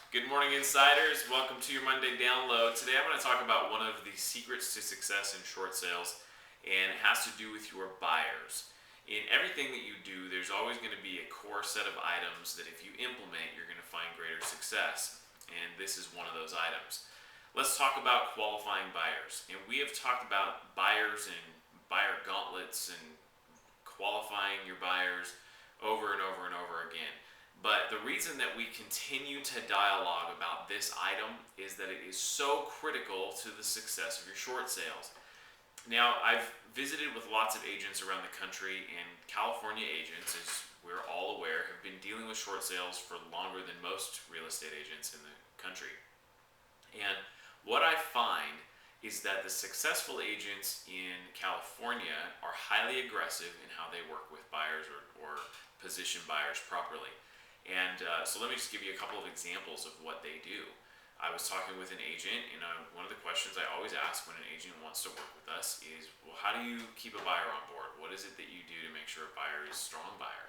Good morning, insiders. Welcome to your Monday download. Today I'm going to talk about one of the secrets to success in short sales, and it has to do with your buyers. In everything that you do, there's always going to be a core set of items that if you implement, you're going to find greater success, and this is one of those items. Let's talk about qualifying buyers. And we have talked about buyers and buyer gauntlets and qualifying your buyers over and over and over again. But the reason that we continue to dialogue about this item is that it is so critical to the success of your short sales. Now, I've visited with lots of agents around the country, and California agents, as we're all aware, have been dealing with short sales for longer than most real estate agents in the country. And what I find is that the successful agents in California are highly aggressive in how they work with buyers or position buyers properly. And so let me just give you a couple of examples of what they do. I was talking with an agent, and one of the questions I always ask when an agent wants to work with us is, well, how do you keep a buyer on board? What is it that you do to make sure a buyer is a strong buyer?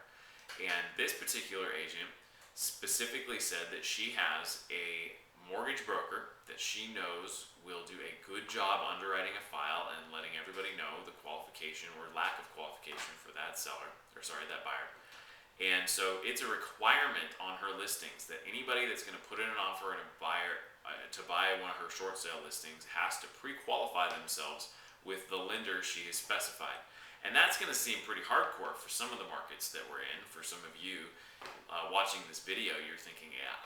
And this particular agent specifically said that she has a mortgage broker that she knows will do a good job underwriting a file and letting everybody know the qualification or lack of qualification for that that buyer. And so it's a requirement on her listings that anybody that's going to put in an offer and a buyer to buy one of her short sale listings has to pre-qualify themselves with the lender she has specified. And that's going to seem pretty hardcore for some of the markets that we're in. For some of you watching this video, you're thinking, yeah,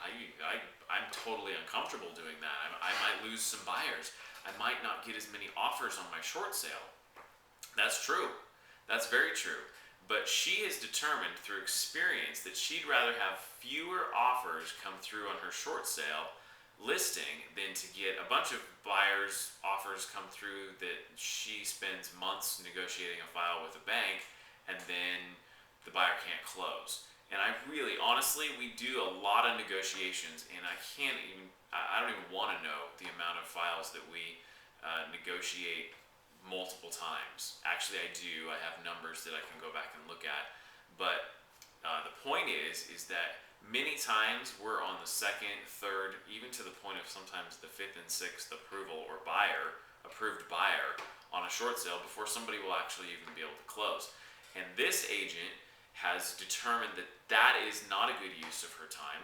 I'm totally uncomfortable doing that. I might lose some buyers. I might not get as many offers on my short sale. That's true. That's very true. But she has determined through experience that she'd rather have fewer offers come through on her short sale listing than to get a bunch of buyers' offers come through that she spends months negotiating a file with a bank and then the buyer can't close. And honestly, we do a lot of negotiations, and I don't even want to know the amount of files that we negotiate multiple times. Actually, I do. I have numbers that I can go back and look at. But the point is that many times we're on the second, third, even to the point of sometimes the fifth and sixth approval or approved buyer on a short sale before somebody will actually even be able to close. And this agent has determined that that is not a good use of her time.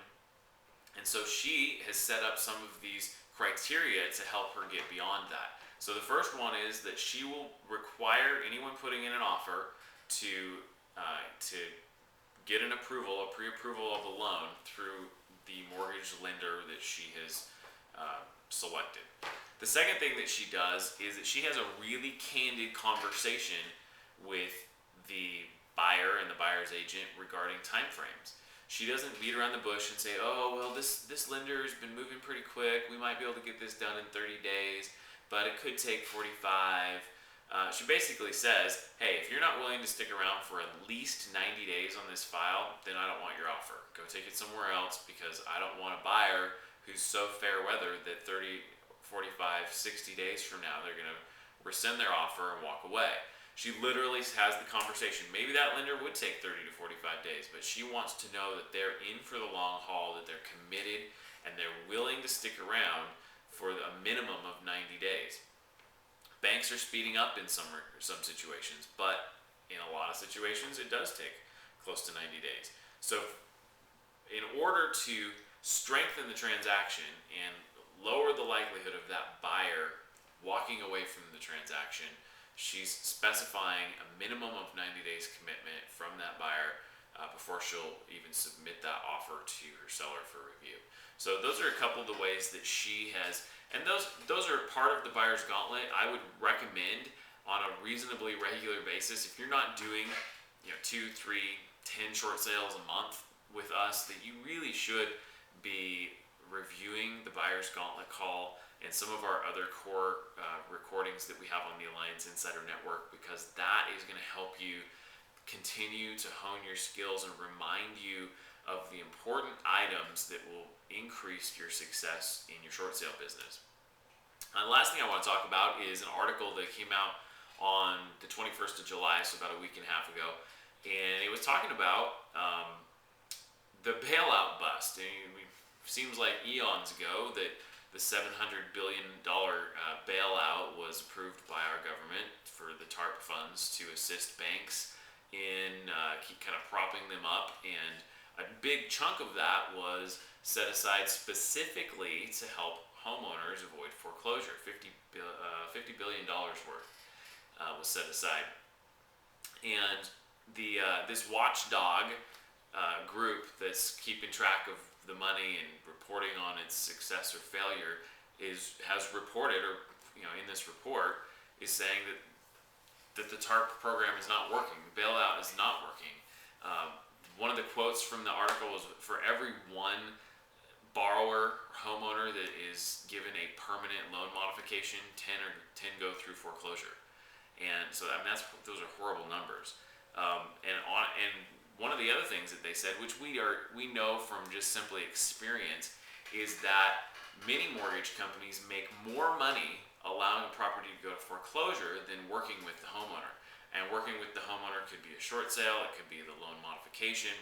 And so she has set up some of these criteria to help her get beyond that. So the first one is that she will require anyone putting in an offer to get an approval, a pre-approval of the loan through the mortgage lender that she has selected. The second thing that she does is that she has a really candid conversation with the buyer and the buyer's agent regarding timeframes. She doesn't beat around the bush and say, oh, well, this lender has been moving pretty quick. We might be able to get this done in 30 days. But it could take 45. She basically says, hey, if you're not willing to stick around for at least 90 days on this file, then I don't want your offer. Go take it somewhere else, because I don't want a buyer who's so fair weather that 30, 45, 60 days from now, they're going to rescind their offer and walk away. She literally has the conversation. Maybe that lender would take 30 to 45 days, but she wants to know that they're in for the long haul, that they're committed, and they're willing to stick around for a minimum of 90 days. Banks are speeding up in some situations, but in a lot of situations it does take close to 90 days. So in order to strengthen the transaction and lower the likelihood of that buyer walking away from the transaction, she's specifying a minimum of 90 days commitment from that buyer before she'll even submit that offer to her seller for review. So those are a couple of the ways that she has, and those are part of the buyer's gauntlet. I would recommend on a reasonably regular basis, if you're not doing 2, 3, 10 short sales a month with us, that you really should be reviewing the buyer's gauntlet call and some of our other core recordings that we have on the Alliance Insider Network, because that is going to help you continue to hone your skills and remind you of the important items that will increase your success in your short sale business. And the last thing I want to talk about is an article that came out on the 21st of July, so about a week and a half ago, and it was talking about the bailout bust. And we seems like eons ago that the $700 billion bailout was approved by our government for the TARP funds to assist banks in keep kind of propping them up, and a big chunk of that was set aside specifically to help homeowners avoid foreclosure. $50 billion worth was set aside. And this watchdog group that's keeping track of the money and reporting on its success or failure has reported, or in this report is saying that the TARP program is not working. The bailout is not working. One of the quotes from the article was, for every one borrower or homeowner that is given a permanent loan modification, 10 go through foreclosure. And so those are horrible numbers. And one of the other things that they said, which we know from just simply experience, is that many mortgage companies make more money allowing a property to go to foreclosure than working with the homeowner. And working with the homeowner could be a short sale, it could be the loan modification.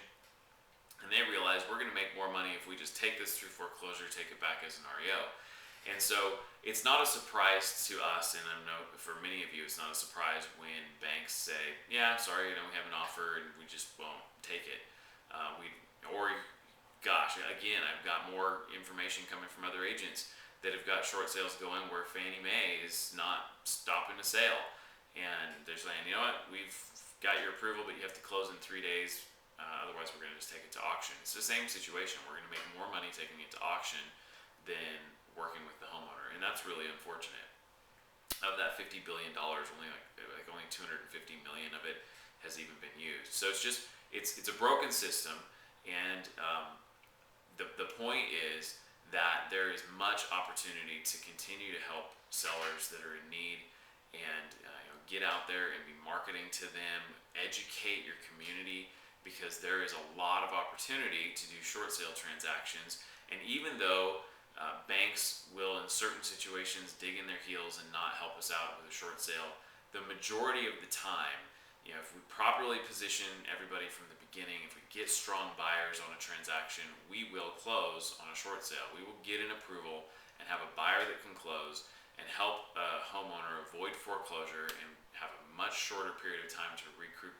And they realize we're going to make more money if we just take this through foreclosure, take it back as an REO. And so it's not a surprise to us, and I know for many of you it's not a surprise when banks say, yeah, sorry, we have an offer and we just won't take it. Gosh, again, I've got more information coming from other agents that have got short sales going where Fannie Mae is not stopping the sale. And they're saying, you know what, we've got your approval, but you have to close in 3 days. Otherwise, we're going to just take it to auction. It's the same situation. We're going to make more money taking it to auction than working with the homeowner, and that's really unfortunate. Of that $50 billion, only only 250 million of it has even been used. So it's a broken system, and the point is that there is much opportunity to continue to help sellers that are in need, and get out there and be marketing to them, educate your community, because there is a lot of opportunity to do short sale transactions. And even though banks will in certain situations dig in their heels and not help us out with a short sale, the majority of the time, if we properly position everybody from the beginning, if we get strong buyers on a transaction, we will close on a short sale. We will get an approval and have a buyer that can close and help a homeowner avoid foreclosure and have a much shorter period of time to recoup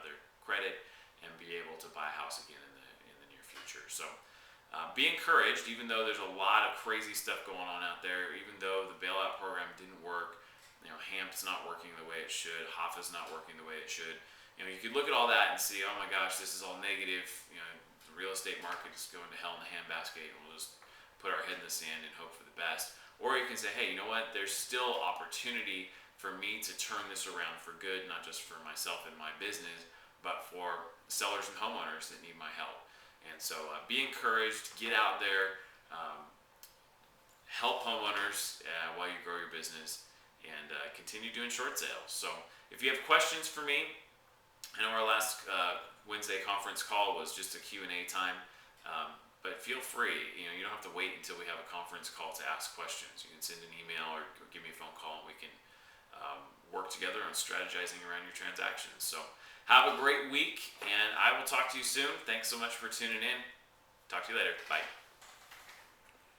their credit and be able to buy a house again in the near future. So be encouraged, even though there's a lot of crazy stuff going on out there, even though the bailout program didn't work, HAMP's not working the way it should, HOFA's not working the way it should. You could look at all that and see, oh my gosh, this is all negative. The real estate market is going to hell in the handbasket, and we'll just put our head in the sand and hope for the best. Or you can say, hey, you know what? There's still opportunity for me to turn this around for good, not just for myself and my business, but for sellers and homeowners that need my help. And so be encouraged, get out there, help homeowners while you grow your business, and continue doing short sales. So if you have questions for me, I know our last Wednesday conference call was just a Q&A time, but feel free. You don't have to wait until we have a conference call to ask questions. You can send an email or give me a phone call, and we can work together on strategizing around your transactions. So have a great week, and I will talk to you soon. Thanks so much for tuning in. Talk to you later. Bye.